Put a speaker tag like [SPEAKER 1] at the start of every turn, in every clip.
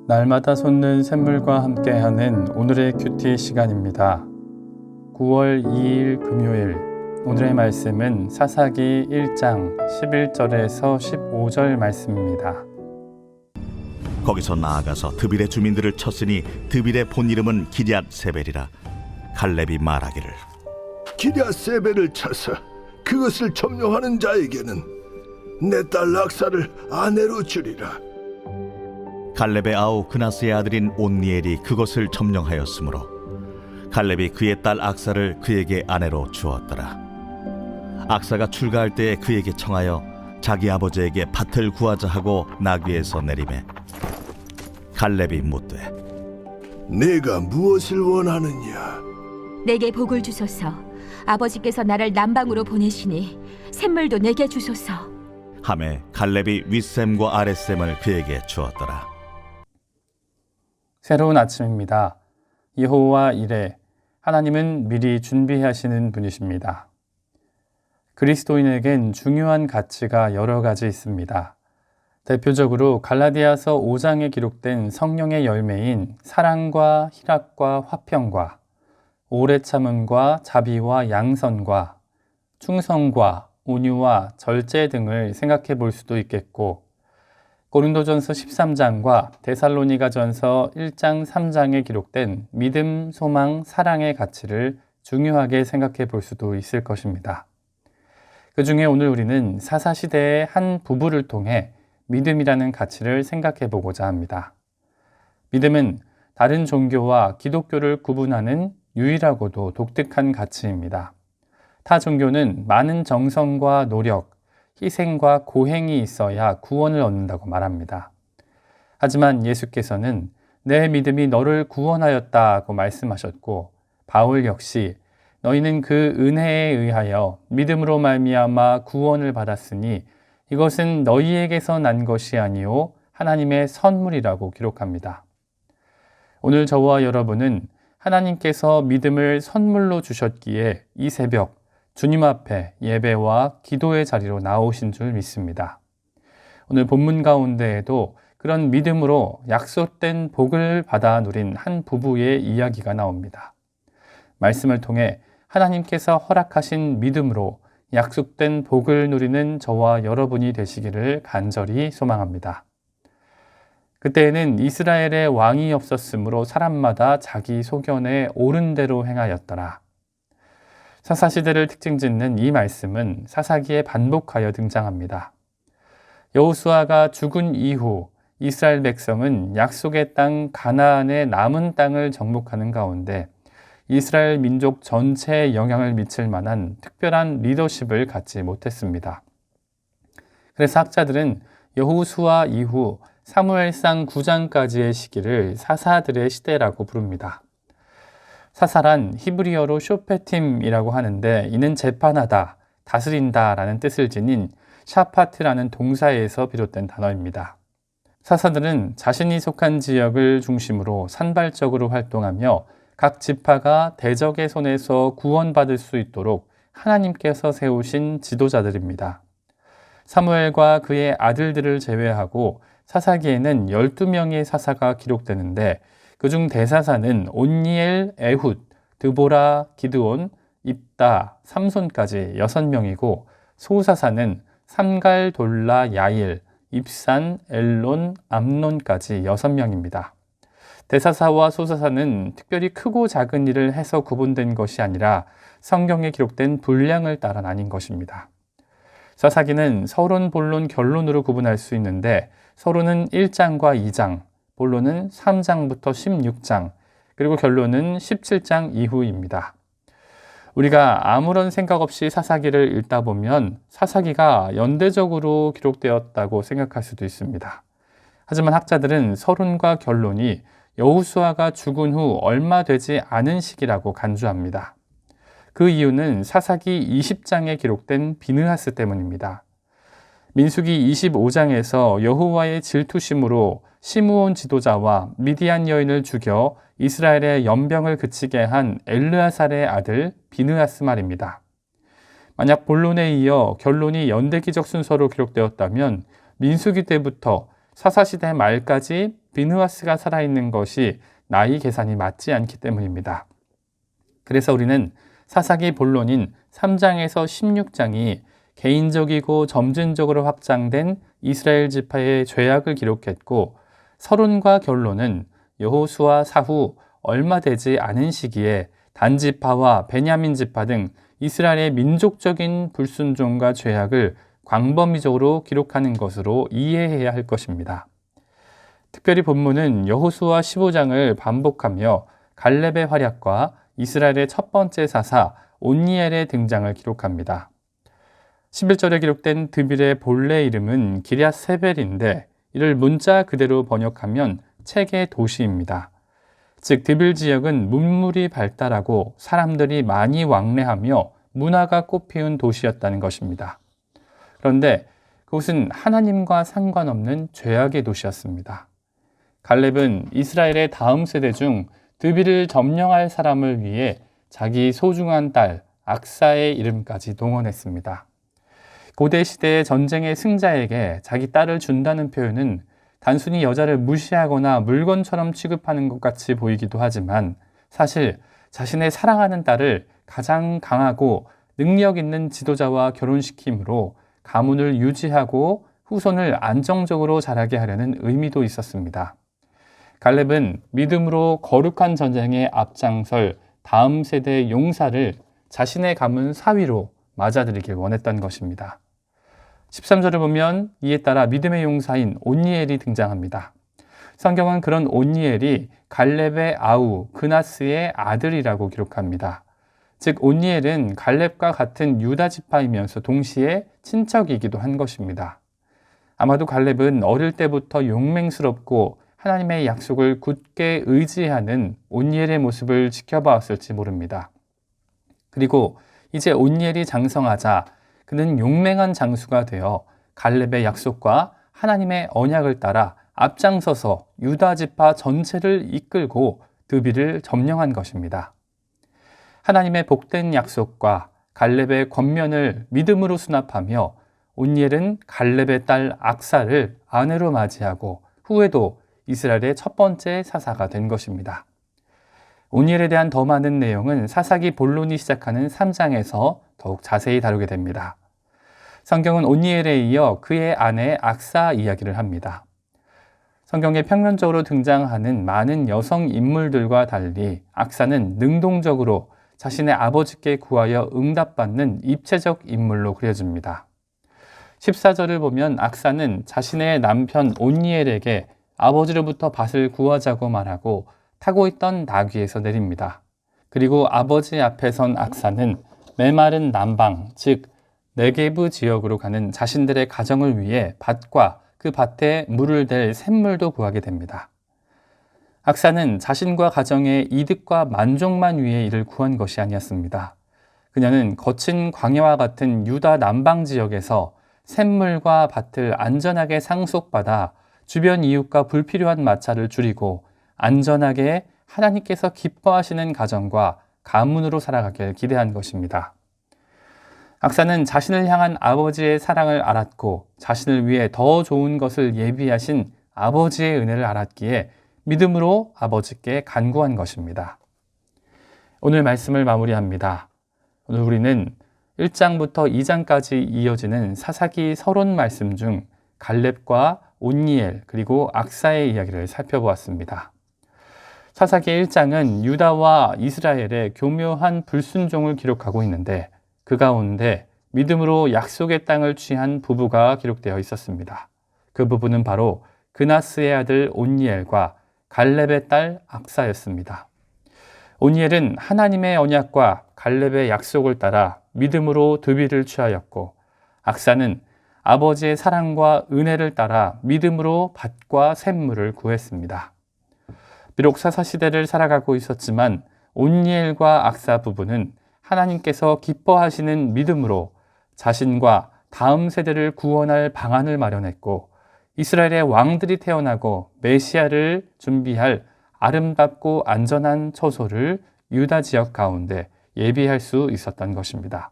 [SPEAKER 1] 날마다 솟는 샘물과 함께하는 오늘의 큐티 시간입니다. 9월 2일 금요일, 오늘의 말씀은 사사기 1장 11절에서 15절 말씀입니다.
[SPEAKER 2] 거기서 나아가서 드빌의 주민들을 쳤으니 드빌의 본 이름은 기럇세벨이라. 갈렙이 말하기를,
[SPEAKER 3] 기럇세벨을 쳐서 그것을 점령하는 자에게는 내 딸 악사를 아내로 주리라.
[SPEAKER 2] 갈렙의 아우 그나스의 아들인 온니엘이 그것을 점령하였으므로 갈렙이 그의 딸 악사를 그에게 아내로 주었더라. 악사가 출가할 때에 그에게 청하여 자기 아버지에게 밭을 구하자 하고 나귀에서 내리매 갈렙이 묻되,
[SPEAKER 3] 네가 무엇을 원하느냐?
[SPEAKER 4] 내게 복을 주소서. 아버지께서 나를 남방으로 보내시니 샘물도 내게 주소서.
[SPEAKER 2] 하매 갈렙이 윗샘과 아랫샘을 그에게 주었더라.
[SPEAKER 1] 새로운 아침입니다. 여호와 이레, 하나님은 미리 준비하시는 분이십니다. 그리스도인에겐 중요한 가치가 여러 가지 있습니다. 대표적으로 갈라디아서 5장에 기록된 성령의 열매인 사랑과 희락과 화평과 오래 참음과 자비와 양선과 충성과 온유와 절제 등을 생각해 볼 수도 있겠고, 고린도전서 13장과 데살로니가전서 1장 3장에 기록된 믿음, 소망, 사랑의 가치를 중요하게 생각해 볼 수도 있을 것입니다. 그 중에 오늘 우리는 사사시대의 한 부부를 통해 믿음이라는 가치를 생각해 보고자 합니다. 믿음은 다른 종교와 기독교를 구분하는 유일하고도 독특한 가치입니다. 타 종교는 많은 정성과 노력, 희생과 고행이 있어야 구원을 얻는다고 말합니다. 하지만 예수께서는 내 믿음이 너를 구원하였다고 말씀하셨고, 바울 역시 너희는 그 은혜에 의하여 믿음으로 말미암아 구원을 받았으니 이것은 너희에게서 난 것이 아니요 하나님의 선물이라고 기록합니다. 오늘 저와 여러분은 하나님께서 믿음을 선물로 주셨기에 이 새벽 주님 앞에 예배와 기도의 자리로 나오신 줄 믿습니다. 오늘 본문 가운데에도 그런 믿음으로 약속된 복을 받아 누린 한 부부의 이야기가 나옵니다. 말씀을 통해 하나님께서 허락하신 믿음으로 약속된 복을 누리는 저와 여러분이 되시기를 간절히 소망합니다. 그때에는 이스라엘의 왕이 없었으므로 사람마다 자기 소견에 옳은 대로 행하였더라. 사사시대를 특징짓는 이 말씀은 사사기에 반복하여 등장합니다. 여호수아가 죽은 이후 이스라엘 백성은 약속의 땅 가나안의 남은 땅을 정복하는 가운데 이스라엘 민족 전체에 영향을 미칠 만한 특별한 리더십을 갖지 못했습니다. 그래서 학자들은 여호수아 이후 사무엘상 9장까지의 시기를 사사들의 시대라고 부릅니다. 사사란 히브리어로 쇼페팀이라고 하는데, 이는 재판하다, 다스린다 라는 뜻을 지닌 샤파트라는 동사에서 비롯된 단어입니다. 사사들은 자신이 속한 지역을 중심으로 산발적으로 활동하며 각 지파가 대적의 손에서 구원받을 수 있도록 하나님께서 세우신 지도자들입니다. 사무엘과 그의 아들들을 제외하고 사사기에는 12명의 사사가 기록되는데, 그중 대사사는 온니엘, 에훗, 드보라, 기드온, 입다, 삼손까지 6명이고, 소사사는 삼갈, 돌라, 야일, 입산, 엘론, 암논까지 6명입니다. 대사사와 소사사는 특별히 크고 작은 일을 해서 구분된 것이 아니라 성경에 기록된 분량을 따라 나뉜 것입니다. 사사기는 서론, 본론, 결론으로 구분할 수 있는데, 서론은 1장과 2장, 본론은 3장부터 16장, 그리고 결론은 17장 이후입니다. 우리가 아무런 생각 없이 사사기를 읽다 보면 사사기가 연대적으로 기록되었다고 생각할 수도 있습니다. 하지만 학자들은 서론과 결론이 여호수아가 죽은 후 얼마 되지 않은 시기라고 간주합니다. 그 이유는 사사기 20장에 기록된 비느하스 때문입니다. 민수기 25장에서 여호와의 질투심으로 시므온 지도자와 미디안 여인을 죽여 이스라엘의 연병을 그치게 한 엘르아살의 아들 비느하스 말입니다. 만약 본론에 이어 결론이 연대기적 순서로 기록되었다면 민수기 때부터 사사시대 말까지 비느하스가 살아있는 것이 나이 계산이 맞지 않기 때문입니다. 그래서 우리는 사사기 본론인 3장에서 16장이 개인적이고 점진적으로 확장된 이스라엘 지파의 죄악을 기록했고, 서론과 결론은 여호수아 사후 얼마 되지 않은 시기에 단지파와 베냐민 지파 등 이스라엘의 민족적인 불순종과 죄악을 광범위적으로 기록하는 것으로 이해해야 할 것입니다. 특별히 본문은 여호수아 15장을 반복하며 갈렙의 활약과 이스라엘의 첫 번째 사사 온니엘의 등장을 기록합니다. 11절에 기록된 드빌의 본래 이름은 기럇 세벨인데, 이를 문자 그대로 번역하면 책의 도시입니다. 즉 드빌 지역은 문물이 발달하고 사람들이 많이 왕래하며 문화가 꽃피운 도시였다는 것입니다. 그런데 그곳은 하나님과 상관없는 죄악의 도시였습니다. 갈렙은 이스라엘의 다음 세대 중 드빌을 점령할 사람을 위해 자기 소중한 딸 악사의 이름까지 동원했습니다. 고대 시대의 전쟁의 승자에게 자기 딸을 준다는 표현은 단순히 여자를 무시하거나 물건처럼 취급하는 것 같이 보이기도 하지만, 사실 자신의 사랑하는 딸을 가장 강하고 능력 있는 지도자와 결혼시킴으로 가문을 유지하고 후손을 안정적으로 자라게 하려는 의미도 있었습니다. 갈렙은 믿음으로 거룩한 전쟁에 앞장설 다음 세대의 용사를 자신의 가문 사위로 맞아들이길 원했던 것입니다. 13절을 보면 이에 따라 믿음의 용사인 온니엘이 등장합니다. 성경은 그런 온니엘이 갈렙의 아우 그나스의 아들이라고 기록합니다. 즉 온니엘은 갈렙과 같은 유다 지파이면서 동시에 친척이기도 한 것입니다. 아마도 갈렙은 어릴 때부터 용맹스럽고 하나님의 약속을 굳게 의지하는 온니엘의 모습을 지켜봐왔을지 모릅니다. 그리고 이제 온니엘이 장성하자 그는 용맹한 장수가 되어 갈렙의 약속과 하나님의 언약을 따라 앞장서서 유다 지파 전체를 이끌고 드빌을 점령한 것입니다. 하나님의 복된 약속과 갈렙의 권면을 믿음으로 수납하며 온니엘은 갈렙의 딸 악사를 아내로 맞이하고 후에도 이스라엘의 첫 번째 사사가 된 것입니다. 온니엘에 대한 더 많은 내용은 사사기 본론이 시작하는 3장에서 더욱 자세히 다루게 됩니다. 성경은 온니엘에 이어 그의 아내 악사 이야기를 합니다. 성경에 평면적으로 등장하는 많은 여성 인물들과 달리 악사는 능동적으로 자신의 아버지께 구하여 응답받는 입체적 인물로 그려집니다. 14절을 보면 악사는 자신의 남편 온니엘에게 아버지로부터 밭을 구하자고 말하고 타고 있던 나귀에서 내립니다. 그리고 아버지 앞에 선 악사는 메마른 남방, 즉 네게브 지역으로 가는 자신들의 가정을 위해 밭과 그 밭에 물을 댈 샘물도 구하게 됩니다. 악사는 자신과 가정의 이득과 만족만 위해 이를 구한 것이 아니었습니다. 그녀는 거친 광야와 같은 유다 남방 지역에서 샘물과 밭을 안전하게 상속받아 주변 이웃과 불필요한 마찰을 줄이고 안전하게 하나님께서 기뻐하시는 가정과 가문으로 살아가길 기대한 것입니다. 악사는 자신을 향한 아버지의 사랑을 알았고 자신을 위해 더 좋은 것을 예비하신 아버지의 은혜를 알았기에 믿음으로 아버지께 간구한 것입니다. 오늘 말씀을 마무리합니다. 오늘 우리는 1장부터 2장까지 이어지는 사사기 서론 말씀 중 갈렙과 온니엘 그리고 악사의 이야기를 살펴보았습니다. 사사기 1장은 유다와 이스라엘의 교묘한 불순종을 기록하고 있는데 그 가운데 믿음으로 약속의 땅을 취한 부부가 기록되어 있었습니다. 그 부부는 바로 그나스의 아들 온니엘과 갈렙의 딸 악사였습니다. 온니엘은 하나님의 언약과 갈렙의 약속을 따라 믿음으로 드빌을 취하였고 악사는 아버지의 사랑과 은혜를 따라 믿음으로 밭과 샘물을 구했습니다. 비록 사사시대를 살아가고 있었지만 온니엘과 악사 부부는 하나님께서 기뻐하시는 믿음으로 자신과 다음 세대를 구원할 방안을 마련했고 이스라엘의 왕들이 태어나고 메시아를 준비할 아름답고 안전한 처소를 유다 지역 가운데 예비할 수 있었던 것입니다.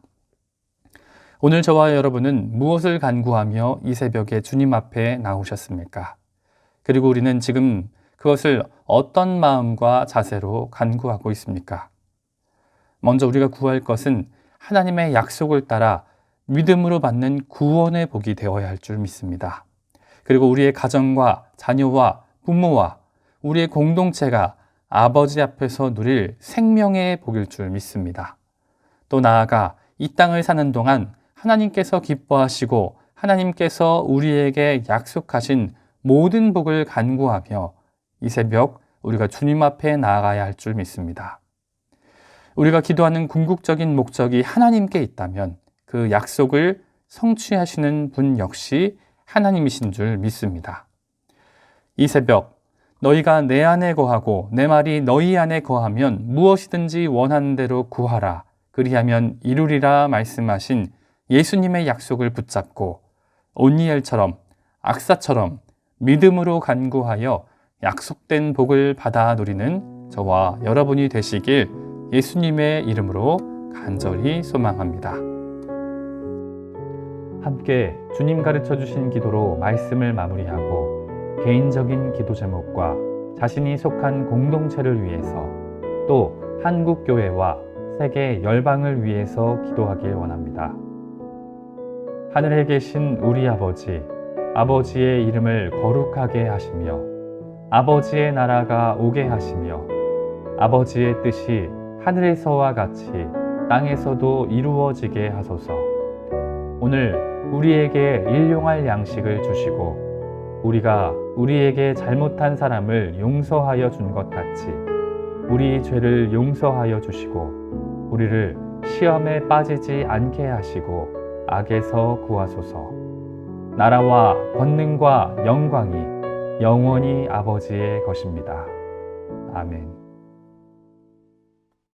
[SPEAKER 1] 오늘 저와 여러분은 무엇을 간구하며 이 새벽에 주님 앞에 나오셨습니까? 그리고 우리는 지금 그것을 어떤 마음과 자세로 간구하고 있습니까? 먼저 우리가 구할 것은 하나님의 약속을 따라 믿음으로 받는 구원의 복이 되어야 할 줄 믿습니다. 그리고 우리의 가정과 자녀와 부모와 우리의 공동체가 아버지 앞에서 누릴 생명의 복일 줄 믿습니다. 또 나아가 이 땅을 사는 동안 하나님께서 기뻐하시고 하나님께서 우리에게 약속하신 모든 복을 간구하며 이 새벽 우리가 주님 앞에 나아가야 할 줄 믿습니다. 우리가 기도하는 궁극적인 목적이 하나님께 있다면 그 약속을 성취하시는 분 역시 하나님이신 줄 믿습니다. 이 새벽 너희가 내 안에 거하고 내 말이 너희 안에 거하면 무엇이든지 원하는 대로 구하라 그리하면 이루리라 말씀하신 예수님의 약속을 붙잡고 온니엘처럼 악사처럼 믿음으로 간구하여 약속된 복을 받아 누리는 저와 여러분이 되시길 예수님의 이름으로 간절히 소망합니다. 함께 주님 가르쳐 주신 기도로 말씀을 마무리하고 개인적인 기도 제목과 자신이 속한 공동체를 위해서 또 한국 교회와 세계 열방을 위해서 기도하길 원합니다. 하늘에 계신 우리 아버지, 아버지의 이름을 거룩하게 하시며 아버지의 나라가 오게 하시며 아버지의 뜻이 하늘에서와 같이 땅에서도 이루어지게 하소서. 오늘 우리에게 일용할 양식을 주시고 우리가 우리에게 잘못한 사람을 용서하여 준 것 같이 우리 죄를 용서하여 주시고 우리를 시험에 빠지지 않게 하시고 악에서 구하소서. 나라와 권능과 영광이 영원히 아버지의 것입니다. 아멘.